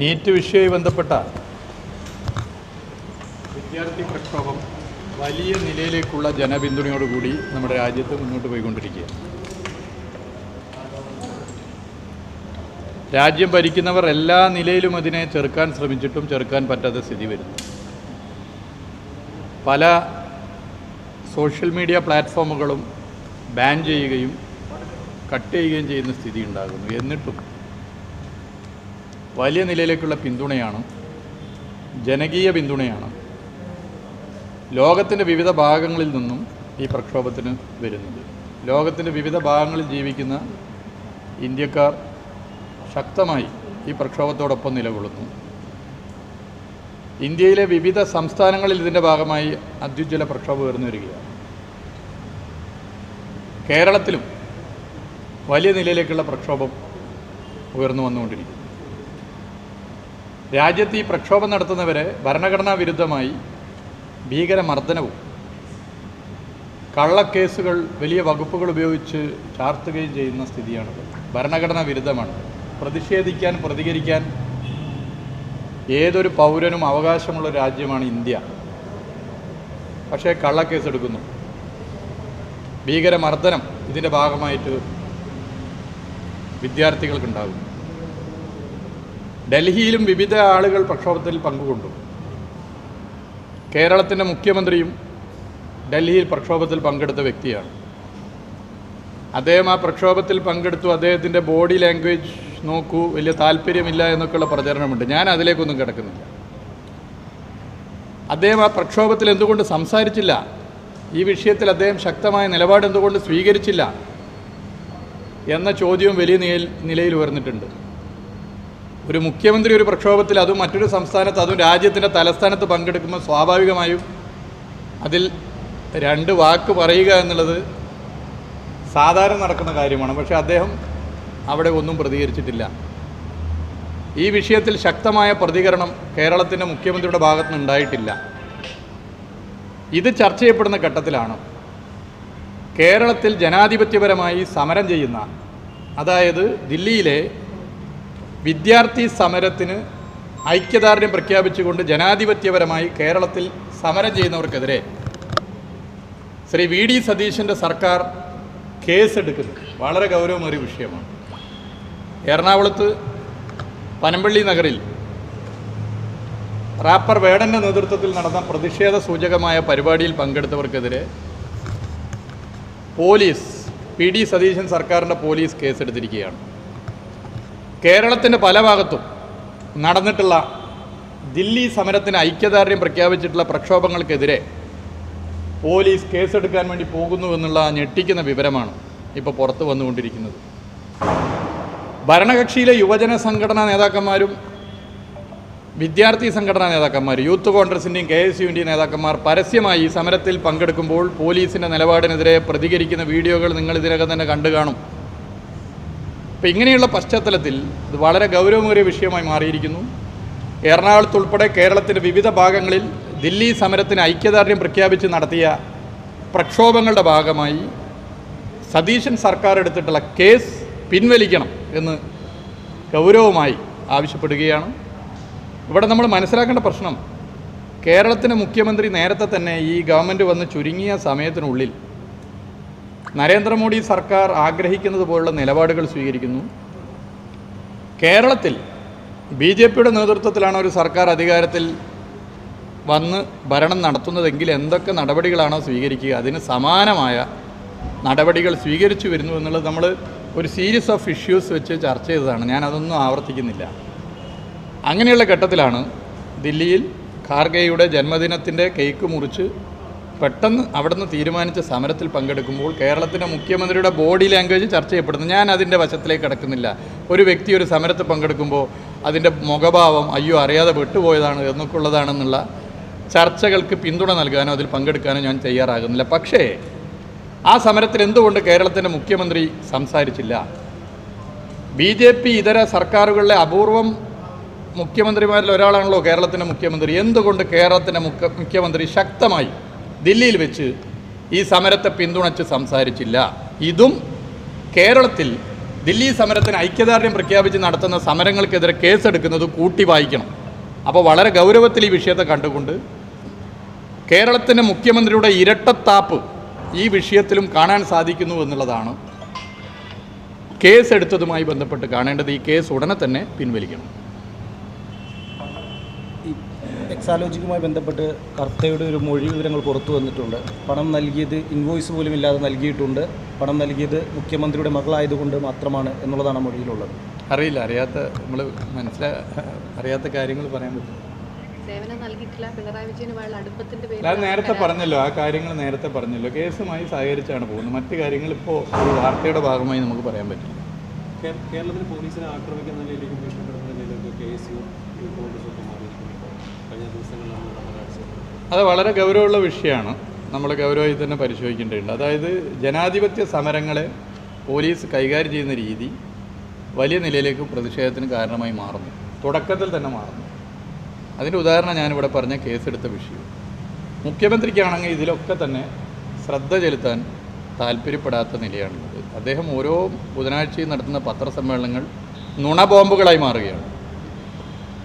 NEET വിഷയവുമായി ബന്ധപ്പെട്ട വിദ്യാർത്ഥി പ്രക്ഷോഭം വലിയ നിലയിലേക്കുള്ള ജനപിന്തുണയോടുകൂടി നമ്മുടെ രാജ്യത്ത് മുന്നോട്ട് പോയിക്കൊണ്ടിരിക്കുകയാണ്. രാജ്യം ഭരിക്കുന്നവർ എല്ലാ നിലയിലും അതിനെ ചെറുക്കാൻ ശ്രമിച്ചിട്ടും ചെറുക്കാൻ പറ്റാത്ത സ്ഥിതി വരുന്നു. പല സോഷ്യൽ മീഡിയ പ്ലാറ്റ്ഫോമുകളും ബാൻ ചെയ്യുകയും കട്ട് ചെയ്യുകയും ചെയ്യുന്ന സ്ഥിതി ഉണ്ടാകുന്നു. എന്നിട്ടും വലിയ നിലയിലേക്കുള്ള പിന്തുണയാണ്, ജനകീയ പിന്തുണയാണ് ലോകത്തിൻ്റെ വിവിധ ഭാഗങ്ങളിൽ നിന്നും ഈ പ്രക്ഷോഭത്തിന് വരുന്നത്. ലോകത്തിൻ്റെ വിവിധ ഭാഗങ്ങളിൽ ജീവിക്കുന്ന ഇന്ത്യക്കാർ ശക്തമായി ഈ പ്രക്ഷോഭത്തോടൊപ്പം നിലകൊള്ളുന്നു. ഇന്ത്യയിലെ വിവിധ സംസ്ഥാനങ്ങളിൽ ഇതിൻ്റെ ഭാഗമായി അത്യുജ്വല പ്രക്ഷോഭം ഉയർന്നു വരികയാണ്. കേരളത്തിലും വലിയ നിലയിലേക്കുള്ള പ്രക്ഷോഭം ഉയർന്നു വന്നുകൊണ്ടിരിക്കുന്നു. രാജ്യത്ത് ഈ പ്രക്ഷോഭം നടത്തുന്നവരെ ഭരണഘടനാ വിരുദ്ധമായി ഭീകരമർദ്ദനവും കള്ളക്കേസുകൾ വലിയ വകുപ്പുകൾ ഉപയോഗിച്ച് ചാർത്തുകയും ചെയ്യുന്ന സ്ഥിതിയാണത്. ഭരണഘടനാ വിരുദ്ധമാണ്. പ്രതിഷേധിക്കാൻ, പ്രതികരിക്കാൻ ഏതൊരു പൗരനും അവകാശമുള്ള രാജ്യമാണ് ഇന്ത്യ. പക്ഷേ കള്ളക്കേസ് എടുക്കുന്നു. ഭീകരമർദ്ദനം ഇതിൻ്റെ ഭാഗമായിട്ട് വിദ്യാർത്ഥികൾക്കുണ്ടാകും. ഡൽഹിയിലും വിവിധ ആളുകൾ പ്രക്ഷോഭത്തിൽ പങ്കുകൊണ്ടു. കേരളത്തിൻ്റെ മുഖ്യമന്ത്രിയും ഡൽഹിയിൽ പ്രക്ഷോഭത്തിൽ പങ്കെടുത്ത വ്യക്തിയാണ്. അദ്ദേഹം ആ പ്രക്ഷോഭത്തിൽ പങ്കെടുത്തു. അദ്ദേഹത്തിൻ്റെ ബോഡി ലാംഗ്വേജ് നോക്കൂ, വലിയ താല്പര്യമില്ല എന്നൊക്കെയുള്ള പ്രചരണമുണ്ട്. ഞാൻ അതിലേക്കൊന്നും കിടക്കുന്നില്ല. അദ്ദേഹം ആ പ്രക്ഷോഭത്തിൽ എന്തുകൊണ്ട് സംസാരിച്ചില്ല, ഈ വിഷയത്തിൽ അദ്ദേഹം ശക്തമായ നിലപാട് എന്തുകൊണ്ട് സ്വീകരിച്ചില്ല എന്ന ചോദ്യവും വലിയ നിലയിൽ ഉയർന്നിട്ടുണ്ട്. ഒരു മുഖ്യമന്ത്രി ഒരു പ്രക്ഷോഭത്തിൽ, അതും മറ്റൊരു സംസ്ഥാനത്ത്, അതും രാജ്യത്തിൻ്റെ തലസ്ഥാനത്ത് പങ്കെടുക്കുമ്പോൾ സ്വാഭാവികമായും അതിൽ രണ്ട് വാക്ക് പറയുക എന്നുള്ളത് സാധാരണ നടക്കുന്ന കാര്യമാണ്. പക്ഷേ അദ്ദേഹം അവിടെ ഒന്നും പ്രതികരിച്ചിട്ടില്ല. ഈ വിഷയത്തിൽ ശക്തമായ പ്രതികരണം കേരളത്തിൻ്റെ മുഖ്യമന്ത്രിയുടെ ഭാഗത്ത് നിന്ന് ഉണ്ടായിട്ടില്ല. ഇത് ചർച്ച ചെയ്യപ്പെടുന്ന ഘട്ടത്തിലാണ് കേരളത്തിൽ ജനാധിപത്യപരമായി സമരം ചെയ്യുന്ന, അതായത് ദില്ലിയിലെ വിദ്യാർത്ഥി സമരത്തിന് ഐക്യദാർഢ്യം പ്രഖ്യാപിച്ചുകൊണ്ട് ജനാധിപത്യപരമായി കേരളത്തിൽ സമരം ചെയ്യുന്നവർക്കെതിരെ ശ്രീ വി ഡി സതീശൻ്റെ സർക്കാർ കേസെടുക്കുന്നു. വളരെ ഗൗരവമേറിയ വിഷയമാണ്. എറണാകുളത്ത് പനമ്പള്ളി നഗറിൽ റാപ്പർ വേടൻ്റെ നേതൃത്വത്തിൽ നടന്ന പ്രതിഷേധ സൂചകമായ പരിപാടിയിൽ പങ്കെടുത്തവർക്കെതിരെ പോലീസ്, പി ഡി സതീശൻ സർക്കാരിൻ്റെ പോലീസ് കേസെടുത്തിരിക്കുകയാണ്. കേരളത്തിൻ്റെ പല ഭാഗത്തും നടന്നിട്ടുള്ള ദില്ലി സമരത്തിന് ഐക്യദാർഢ്യം പ്രഖ്യാപിച്ചിട്ടുള്ള പ്രക്ഷോഭങ്ങൾക്കെതിരെ പോലീസ് കേസെടുക്കാൻ വേണ്ടി പോകുന്നു എന്നുള്ള ഞെട്ടിക്കുന്ന വിവരമാണ് ഇപ്പോൾ പുറത്തു വന്നുകൊണ്ടിരിക്കുന്നത്. ഭരണകക്ഷിയിലെ യുവജന സംഘടനാ നേതാക്കന്മാരും വിദ്യാർത്ഥി സംഘടനാ നേതാക്കന്മാർ, യൂത്ത് കോൺഗ്രസിൻ്റെയും KSUവിൻ്റെയും നേതാക്കന്മാർ പരസ്യമായി ഈ സമരത്തിൽ പങ്കെടുക്കുമ്പോൾ പോലീസിൻ്റെ നിലപാടിനെതിരെ പ്രതികരിക്കുന്ന വീഡിയോകൾ നിങ്ങൾ ഇതിനകം തന്നെ കണ്ടു കാണും. അപ്പോൾ ഇങ്ങനെയുള്ള പശ്ചാത്തലത്തിൽ ഇത് വളരെ ഗൗരവമേറിയ വിഷയമായി മാറിയിരിക്കുന്നു. എറണാകുളത്ത് ഉൾപ്പെടെ കേരളത്തിൻ്റെ വിവിധ ഭാഗങ്ങളിൽ ദില്ലി സമരത്തിന് ഐക്യദാർഢ്യം പ്രഖ്യാപിച്ച് നടത്തിയ പ്രക്ഷോഭങ്ങളുടെ ഭാഗമായി സതീശൻ സർക്കാർ എടുത്തിട്ടുള്ള കേസ് പിൻവലിക്കണം എന്ന് ഗൗരവമായി ആവശ്യപ്പെടുകയാണ്. ഇവിടെ നമ്മൾ മനസ്സിലാക്കേണ്ട പ്രശ്നം, കേരളത്തിൻ്റെ മുഖ്യമന്ത്രി നേരത്തെ തന്നെ ഈ ഗവൺമെൻറ് വന്ന് ചുരുങ്ങിയ സമയത്തിനുള്ളിൽ നരേന്ദ്രമോദി സർക്കാർ ആഗ്രഹിക്കുന്നത് പോലുള്ള നിലപാടുകൾ സ്വീകരിക്കുന്നു. കേരളത്തിൽ BJPയുടെ നേതൃത്വത്തിലാണ് ഒരു സർക്കാർ അധികാരത്തിൽ വന്ന് ഭരണം നടത്തുന്നതെങ്കിൽ എന്തൊക്കെ നടപടികളാണോ സ്വീകരിക്കുക, അതിന് സമാനമായ നടപടികൾ സ്വീകരിച്ചു വരുന്നു എന്നുള്ളത് നമ്മൾ ഒരു സീരീസ് ഓഫ് ഇഷ്യൂസ് വെച്ച് ചർച്ച ചെയ്തതാണ്. ഞാനതൊന്നും ആവർത്തിക്കുന്നില്ല. അങ്ങനെയുള്ള ഘട്ടത്തിലാണ് ദില്ലിയിൽ ഖാർഗെയുടെ ജന്മദിനത്തിൻ്റെ കേക്ക് മുറിച്ച് പെട്ടെന്ന് അവിടുന്ന് തീരുമാനിച്ച സമരത്തിൽ പങ്കെടുക്കുമ്പോൾ കേരളത്തിൻ്റെ മുഖ്യമന്ത്രിയുടെ ബോഡി ലാംഗ്വേജ് ചർച്ച ചെയ്യപ്പെടുന്നു. ഞാൻ അതിൻ്റെ വശത്തിലേക്ക് കടക്കുന്നില്ല. ഒരു വ്യക്തി ഒരു സമരത്തിൽ പങ്കെടുക്കുമ്പോൾ അതിൻ്റെ മുഖഭാവം അയ്യോ അറിയാതെ വിട്ടുപോയതാണ് എന്നൊക്കെ ഉള്ളതാണെന്നുള്ള ചർച്ചകൾക്ക് പിന്തുണ നൽകാനോ അതിൽ പങ്കെടുക്കാനോ ഞാൻ തയ്യാറാകുന്നില്ല. പക്ഷേ ആ സമരത്തിൽ എന്തുകൊണ്ട് കേരളത്തിൻ്റെ മുഖ്യമന്ത്രി സംസാരിച്ചില്ല? BJP ഇതര സർക്കാരുകളിലെ അപൂർവം മുഖ്യമന്ത്രിമാരിൽ ഒരാളാണല്ലോ കേരളത്തിൻ്റെ മുഖ്യമന്ത്രി. എന്തുകൊണ്ട് കേരളത്തിൻ്റെ മുഖ്യമന്ത്രി ശക്തമായി ദില്ലിയിൽ വെച്ച് ഈ സമരത്തെ പിന്തുണച്ച് സംസാരിച്ചില്ല? ഇതും കേരളത്തിൽ ദില്ലി സമരത്തിന് ഐക്യദാർഢ്യം പ്രഖ്യാപിച്ച് നടത്തുന്ന സമരങ്ങൾക്കെതിരെ കേസെടുക്കുന്നത് കൂട്ടി വായിക്കണം. അപ്പോൾ വളരെ ഗൗരവത്തിൽ ഈ വിഷയത്തെ കണ്ടുകൊണ്ട് കേരളത്തിൻ്റെ മുഖ്യമന്ത്രിയുടെ ഇരട്ടത്താപ്പ് ഈ വിഷയത്തിലും കാണാൻ സാധിക്കുന്നു എന്നുള്ളതാണ് കേസെടുത്തതുമായി ബന്ധപ്പെട്ട് കാണേണ്ടത്. ഈ കേസ് ഉടനെ തന്നെ പിൻവലിക്കണം. ഈ എക്സാലോജിക്കുമായി ബന്ധപ്പെട്ട് കർത്തയുടെ ഒരു മൊഴി വിവരങ്ങൾ പുറത്തു വന്നിട്ടുണ്ട്. പണം നൽകിയത് ഇൻവോയ്സ് പോലും ഇല്ലാതെ നൽകിയിട്ടുണ്ട്. പണം നൽകിയത് മുഖ്യമന്ത്രിയുടെ മകളായതുകൊണ്ട് മാത്രമാണ് എന്നുള്ളതാണ് മൊഴിയിലുള്ളത്. അറിയില്ല, നമ്മൾ അറിയാത്ത കാര്യങ്ങൾ പറയാൻ പറ്റും. അത് നേരത്തെ പറഞ്ഞല്ലോ, ആ കാര്യങ്ങൾ നേരത്തെ പറഞ്ഞല്ലോ. കേസുമായി സഹകരിച്ചാണ് പോകുന്നത്. മറ്റു കാര്യങ്ങൾ ഇപ്പോൾ ഒരു വാർത്തയുടെ ഭാഗമായി നമുക്ക് പറയാൻ പറ്റില്ല. കേരളത്തിൽ പോലീസിനെ ആക്രമിക്കുന്ന നിലയിലേക്ക് ഭീഷണിപ്പെടുന്ന നിലയിലേക്ക് കേസ് കോൺഗ്രസ് മാറിയിരിക്കുന്നു. കഴിഞ്ഞ ദിവസങ്ങളിലാണ് അത് വളരെ ഗൗരവമുള്ള വിഷയമാണ്. നമ്മൾ ഗൗരവമായി തന്നെ പരിശോധിക്കേണ്ടതുണ്ട്. അതായത് ജനാധിപത്യ സമരങ്ങളെ പോലീസ് കൈകാര്യം ചെയ്യുന്ന രീതി വലിയ നിലയിലേക്ക് പ്രതിഷേധത്തിന് കാരണമായി മാറുന്നു, തുടക്കത്തിൽ തന്നെ മാറുന്നു. അതിൻ്റെ ഉദാഹരണം ഞാനിവിടെ പറഞ്ഞ കേസെടുത്ത വിഷയം. മുഖ്യമന്ത്രിക്കാണെങ്കിൽ ഇതിലൊക്കെ തന്നെ ശ്രദ്ധ ചെലുത്താൻ താല്പര്യപ്പെടാത്ത നിലയാണുള്ളത്. അദ്ദേഹം ഓരോ ബുധനാഴ്ചയും നടത്തുന്ന പത്രസമ്മേളനങ്ങൾ നുണബോംബുകളായി മാറുകയാണ്.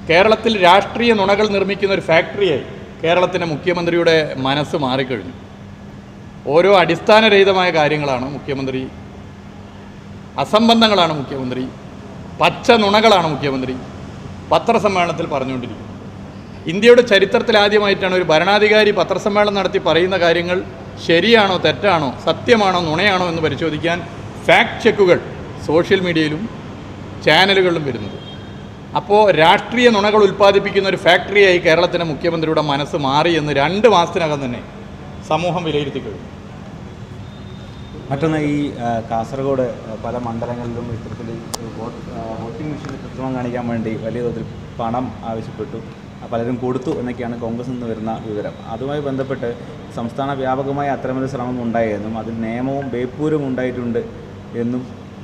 കേരളത്തിൽ രാഷ്ട്രീയ നുണകൾ നിർമ്മിക്കുന്ന ഒരു ഫാക്ടറിയായി കേരളത്തിൻ്റെ മുഖ്യമന്ത്രിയുടെ മനസ്സ് മാറിക്കഴിഞ്ഞു. ഓരോ അടിസ്ഥാനരഹിതമായ കാര്യങ്ങളാണ് മുഖ്യമന്ത്രി, അസംബന്ധങ്ങളാണ് മുഖ്യമന്ത്രി, പച്ച നുണകളാണ് മുഖ്യമന്ത്രി പത്രസമ്മേളനത്തിൽ പറഞ്ഞുകൊണ്ടിരിക്കുന്നത്. ഇന്ത്യയുടെ ചരിത്രത്തിൽ ആദ്യമായിട്ടാണ് ഒരു ഭരണാധികാരി പത്രസമ്മേളനം നടത്തി പറയുന്ന കാര്യങ്ങൾ ശരിയാണോ തെറ്റാണോ സത്യമാണോ നുണയാണോ എന്ന് പരിശോധിക്കാൻ ഫാക്ട് ചെക്കുകൾ സോഷ്യൽ മീഡിയയിലും ചാനലുകളിലും വരുന്നത്. അപ്പോൾ രാഷ്ട്രീയ നുണകൾ ഉൽപ്പാദിപ്പിക്കുന്ന ഒരു ഫാക്ടറിയായി കേരളത്തിൻ്റെ മുഖ്യമന്ത്രിയുടെ മനസ്സ് മാറി എന്ന് 2 മാസത്തിനകം തന്നെ സമൂഹം വിലയിരുത്തി കഴിഞ്ഞു. മറ്റൊന്ന്, ഈ കാസർഗോഡ് പല മണ്ഡലങ്ങളിലും ഇത്തരത്തിൽ വോട്ടിംഗ് മെഷീനിൽ കൃത്രിമം കാണിക്കാൻ വേണ്ടി വലിയ തോതിൽ പണം ആവശ്യപ്പെട്ടു, പലരും കൊടുത്തു എന്നൊക്കെയാണ് കോൺഗ്രസിൽ നിന്ന് വരുന്ന വിവരം. അതുമായി ബന്ധപ്പെട്ട് സംസ്ഥാന വ്യാപകമായ അത്തരമൊരു ശ്രമം ഉണ്ടായെന്നും അതിൽ നിയമവും ബേപ്പൂരും ഉണ്ടായിട്ടുണ്ട് എന്നും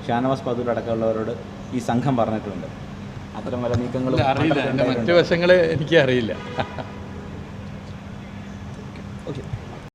ഷാനവാസ് പദൂർ അടക്കമുള്ളവരോട് ഈ സംഘം പറഞ്ഞിട്ടുണ്ട്. അത്തരം പല നീക്കങ്ങളും അറിയില്ല, മറ്റു വശങ്ങൾ എനിക്ക് അറിയില്ല. ഓക്കെ.